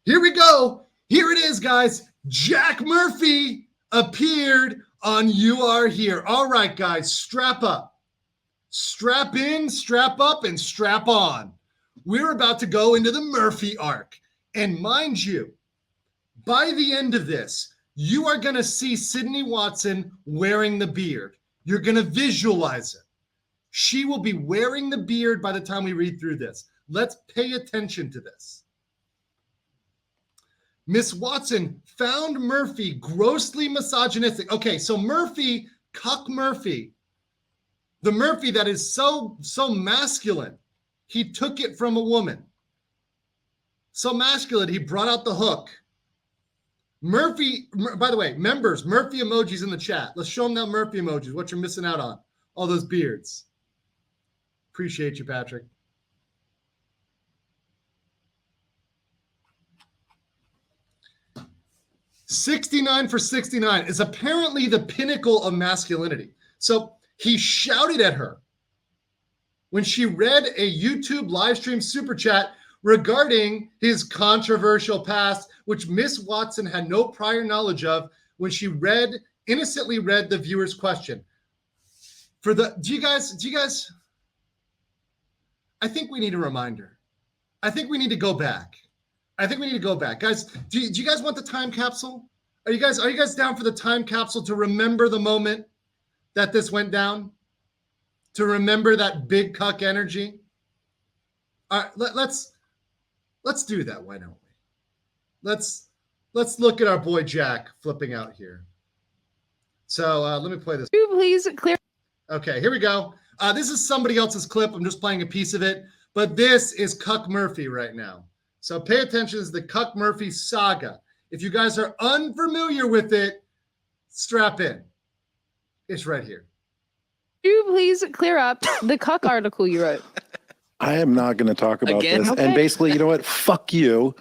Here we go. Here it is, guys. Jack Murphy appeared on You Are Here. All right, guys, strap up. Strap in, strap up, and strap on. We're about to go into the Murphy arc. And mind you, by the end of this, you are going to see Sydney Watson wearing the beard. You're going to visualize it. She will be wearing the beard by the time we read through this. Let's pay attention to this. Miss Watson found Murphy grossly misogynistic. Okay, so Murphy, Cuck Murphy, the Murphy that is so masculine, he took it from a woman. So masculine, he brought out the hook. Murphy, by the way, members, Murphy emojis in the chat. Let's show them that Murphy emojis, what you're missing out on. All those beards. Appreciate you, Patrick. $69 for $69 is apparently the pinnacle of masculinity. So he shouted at her when she read a YouTube live stream super chat regarding his controversial past, which Miss Watson had no prior knowledge of when she innocently read the viewer's question. Do you guys, I think we need a reminder. I think we need to go back. Guys, do you guys want the time capsule? Are you guys down for the time capsule to remember the moment that this went down? To remember that big cuck energy? All right, let's do that. Why don't we? Let's look at our boy Jack flipping out here. So let me play this. Please clear. Okay, here we go. This is somebody else's clip. I'm just playing a piece of it, but this is Cuck Murphy right now. So pay attention to the Cuck Murphy saga. If you guys are unfamiliar with it, strap in. It's right here. Could you please clear up the cuck article you wrote? I am not going to talk about this. Okay. And basically, you know what? Fuck you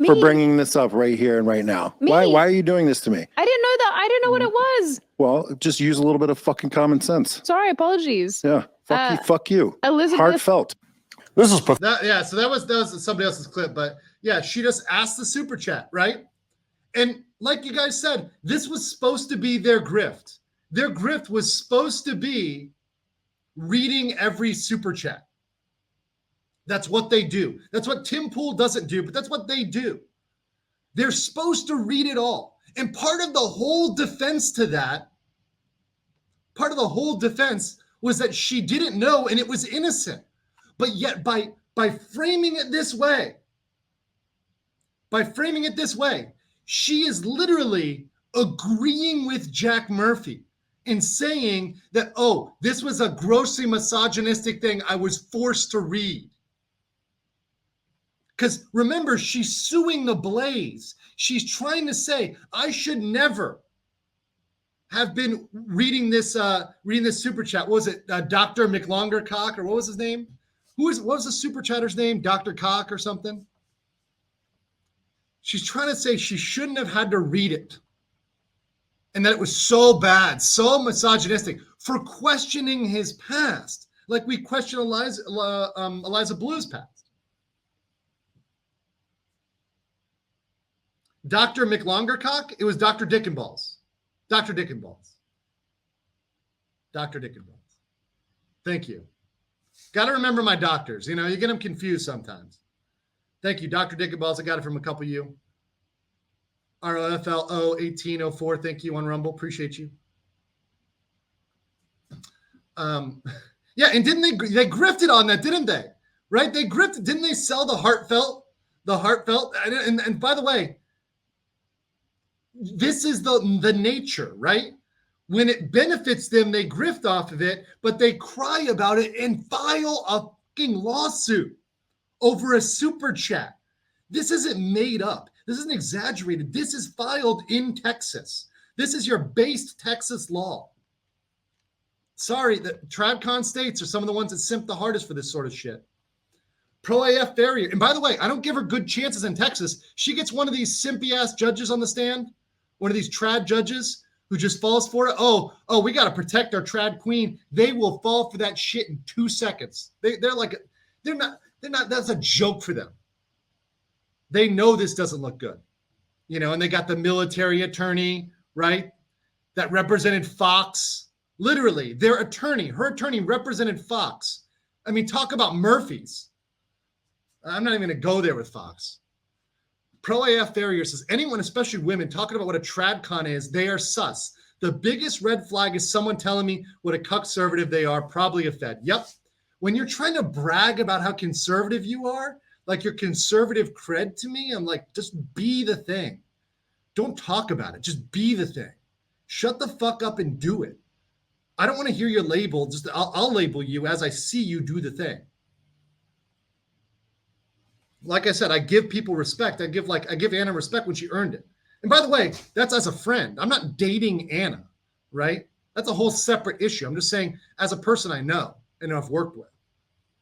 for bringing this up right here and right now. Why are you doing this to me? I didn't know that. I didn't know what it was. Well, just use a little bit of fucking common sense. Sorry, apologies. Yeah. Fuck you. Elizabeth. Heartfelt. This is so that was somebody else's clip, but yeah, she just asked the super chat, right? And like you guys said, this was supposed to be their grift. Their grift was supposed to be reading every super chat. That's what they do. That's what Tim Pool doesn't do, but that's what they do. They're supposed to read it all. And part of the whole defense to that, was that she didn't know and it was innocent. But yet by framing it this way, she is literally agreeing with Jack Murphy in saying that, oh, this was a grossly misogynistic thing I was forced to read. Because remember, she's suing the Blaze. She's trying to say, I should never have been reading this super chat. What was it Dr. McLongercock, or what was his name? What was the super chatter's name? Dr. Cock or something? She's trying to say she shouldn't have had to read it. And that it was so bad, so misogynistic for questioning his past. Like we question Eliza Blue's past. Dr. McLongercock? It was Dr. Dickenballs. Dr. Dickenballs. Thank you. Got to remember my doctors. You get them confused sometimes. Thank you, Dr. Dickenballs. I got it from a couple of you. ROFLO1804. Thank you on Rumble. Appreciate you. Yeah, and didn't they grifted on that, didn't they? Right? They grifted. Didn't they sell the heartfelt? And by the way, this is the nature, right? When it benefits them, they grift off of it, but they cry about it and file a fucking lawsuit over a super chat. This isn't made up. This isn't exaggerated. This is filed in Texas. This is your based Texas law. Sorry, the TradCon states are some of the ones that simp the hardest for this sort of shit. Pro AF Farrier. And by the way, I don't give her good chances in Texas. She gets one of these simpy ass judges on the stand, one of these trad judges who just falls for it. Oh, we got to protect our trad queen. They will fall for that shit in 2 seconds. They're not, that's a joke for them. They know this doesn't look good, you know, and they got the military attorney, right, that represented Fox. Literally, her attorney represented Fox. I mean, talk about Murphys. I'm not even going to go there with Fox. Pro AF Farrier says, anyone, especially women, talking about what a tradcon is, they are sus. The biggest red flag is someone telling me what a conservative they are, probably a Fed. Yep. When you're trying to brag about how conservative you are, like your conservative cred to me, I'm like, just be the thing. Don't talk about it. Just be the thing. Shut the fuck up and do it. I don't want to hear your label. Just I'll label you as I see you do the thing. Like I said, I give people respect. I give Anna respect when she earned it. And by the way, that's as a friend. I'm not dating Anna, right? That's a whole separate issue. I'm just saying, as a person I know and I've worked with,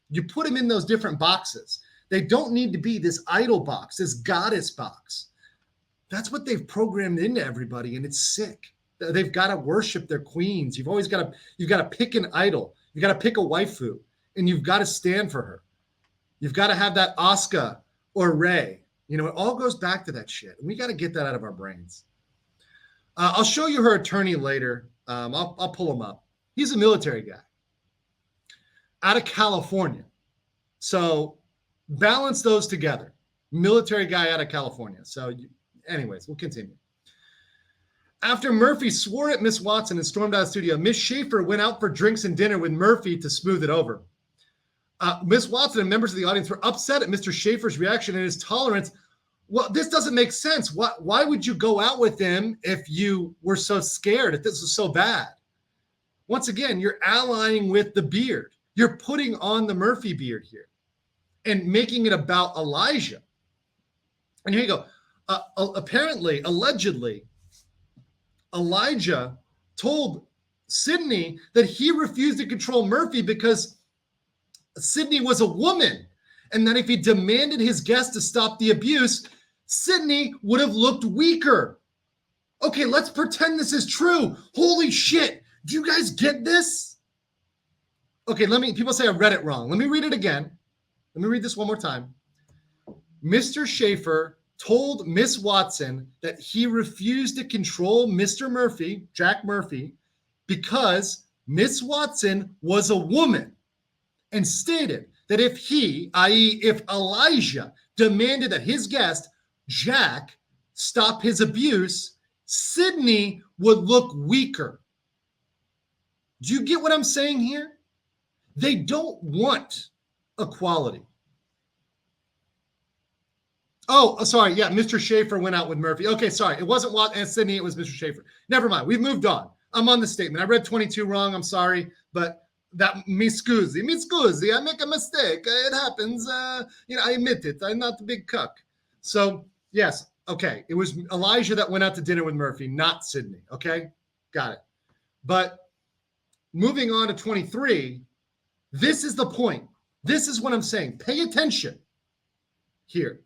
you put them in those different boxes. They don't need to be this idol box, this goddess box. That's what they've programmed into everybody, and it's sick. They've got to worship their queens. You've got to pick an idol. You got to pick a waifu, and you've got to stand for her. You've got to have that Asuka or Rey. You know, it all goes back to that shit. And we got to get that out of our brains. I'll show you her attorney later. I'll pull him up. He's a military guy out of California. So balance those together. Military guy out of California. So anyways, we'll continue. After Murphy swore at Miss Watson and stormed out of the studio, Miss Schaefer went out for drinks and dinner with Murphy to smooth it over. Miss Watson and members of the audience were upset at Mr. Schaefer's reaction and his tolerance. Well, this doesn't make sense. Why would you go out with him if you were so scared, if this was so bad? Once again, you're allying with the beard. You're putting on the Murphy beard here and making it about Elijah. And here you go. Apparently, allegedly, Elijah told Sydney that he refused to control Murphy because Sydney was a woman, and that if he demanded his guest to stop the abuse, Sydney would have looked weaker. Okay, let's pretend this is true. Holy shit. Do you guys get this? Okay, people say I read it wrong. Let me read it again. Let me read this one more time. Mr. Schaefer told Miss Watson that he refused to control Mr. Murphy, Jack Murphy, because Miss Watson was a woman, and stated that if he, i.e., if Elijah, demanded that his guest, Jack, stop his abuse, Sydney would look weaker. Do you get what I'm saying here? They don't want equality. Oh, sorry. Yeah, Mr. Schaefer went out with Murphy. Okay, sorry. It wasn't Watt and Sydney. It was Mr. Schaefer. Never mind. We've moved on. I'm on the statement. I read 22 wrong. I'm sorry. But mi scusi, I make a mistake. It happens. I admit it. I'm not the big cuck. So, yes. Okay. It was Elijah that went out to dinner with Murphy, not Sydney. Okay. Got it. But moving on to 23, this is the point. This is what I'm saying. Pay attention here.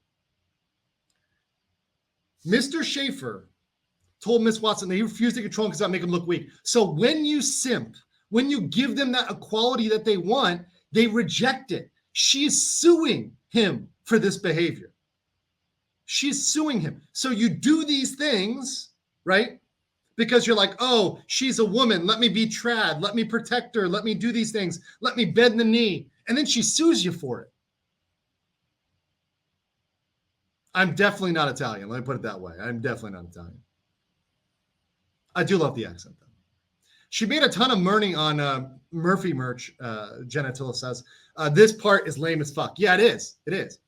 Mr. Schaefer told Miss Watson that he refused to control him because that make him look weak. So when you simp, when you give them that equality that they want, they reject it. She's suing him for this behavior. She's suing him. So you do these things, right? Because you're like, oh, she's a woman. Let me be trad. Let me protect her. Let me do these things. Let me bend the knee. And then she sues you for it. I'm definitely not Italian. Let me put it that way. I'm definitely not Italian. I do love the accent, though. She made a ton of money on Murphy merch, Jenna Tilla says. This part is lame as fuck. Yeah, it is. It is.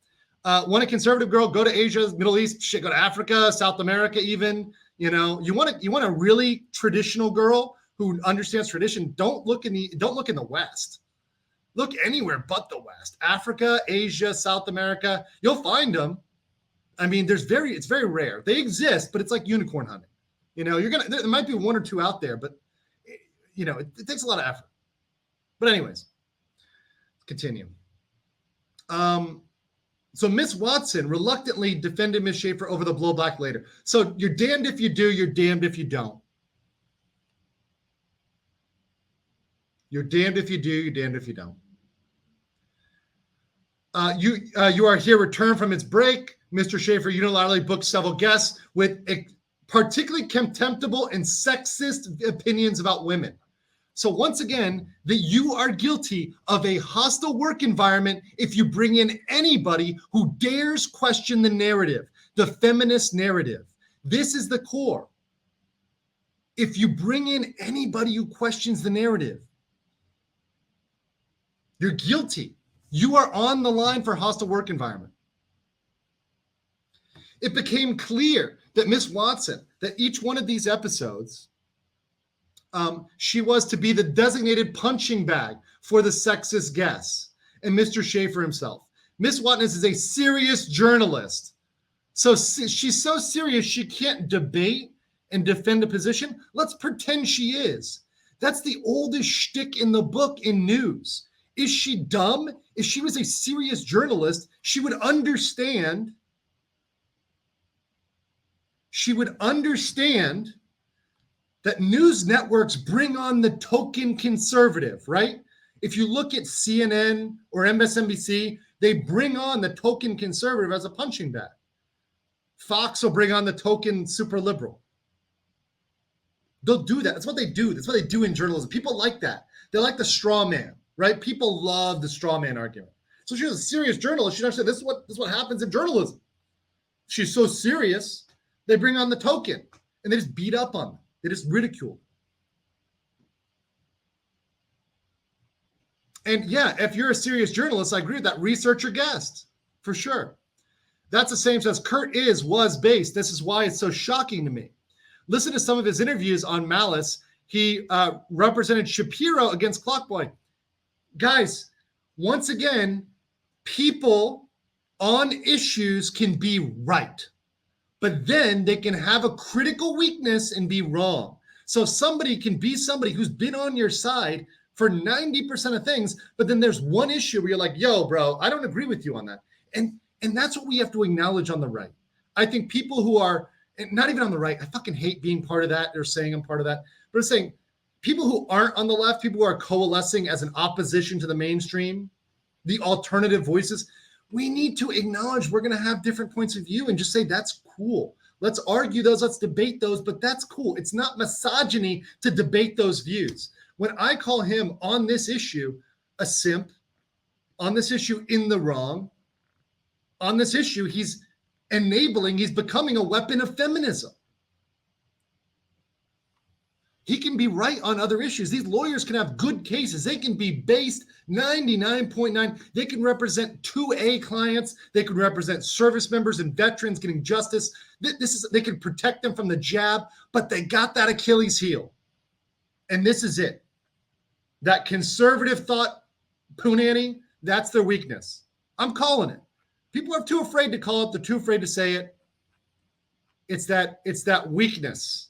Want a conservative girl, go to Asia, Middle East, shit, go to Africa, South America even. You know, you want a really traditional girl who understands tradition. Don't look in the West. Look anywhere but the West. Africa, Asia, South America. You'll find them. I mean, it's very rare. They exist, but it's like unicorn hunting. You know, there might be one or two out there, but you know, it takes a lot of effort. But anyways, continue. So Miss Watson reluctantly defended Miss Schaefer over the blowback later. So you're damned if you do, you're damned if you don't. You're damned if you do, you're damned if you don't. You are here returned from its break. Mr. Schaefer unilaterally booked several guests with particularly contemptible and sexist opinions about women. So once again, that you are guilty of a hostile work environment if you bring in anybody who dares question the narrative, the feminist narrative. This is the core. If you bring in anybody who questions the narrative, you're guilty. You are on the line for hostile work environment. It became clear that Miss Watson, that each one of these episodes, she was to be the designated punching bag for the sexist guests and Mr. Schaefer himself. Miss Watson is a serious journalist. So she's so serious she can't debate and defend a position. Let's pretend she is. That's the oldest shtick in the book in news. Is she dumb? If she was a serious journalist, she would understand. She would understand that news networks bring on the token conservative, right? If you look at CNN or MSNBC, they bring on the token conservative as a punching bag. Fox will bring on the token super liberal. They'll do that. That's what they do. That's what they do in journalism. People like that. They like the straw man, right? People love the straw man argument. So she's a serious journalist. She understands this is what happens in journalism. She's so serious, they bring on the token and they just beat up on them. They just ridicule. And yeah, if you're a serious journalist, I agree with that. Research your guest, for sure. That's the same as Kurt was based. This is why it's so shocking to me. Listen to some of his interviews on Malice. He represented Shapiro against Clockboy. Guys, once again, people on issues can be right, but then they can have a critical weakness and be wrong. So somebody can be somebody who's been on your side for 90% of things, but then there's one issue where you're like, yo, bro, I don't agree with you on that. And that's what we have to acknowledge on the right. I think people who are not even on the right, I fucking hate being part of that or saying I'm part of that, but I'm saying people who aren't on the left, people who are coalescing as an opposition to the mainstream, the alternative voices, we need to acknowledge we're going to have different points of view and just say, that's cool. Let's argue those. Let's debate those, but that's cool. It's not misogyny to debate those views. When I call him on this issue a simp, on this issue in the wrong, on this issue, he's becoming a weapon of feminism. He can be right on other issues. These lawyers can have good cases. They can be based 99.9. They can represent 2A clients. They can represent service members and veterans getting justice. They can protect them from the jab, but they got that Achilles heel. And this is it. That conservative thought, punani, that's their weakness. I'm calling it. People are too afraid to call it. They're too afraid to say it. It's that weakness.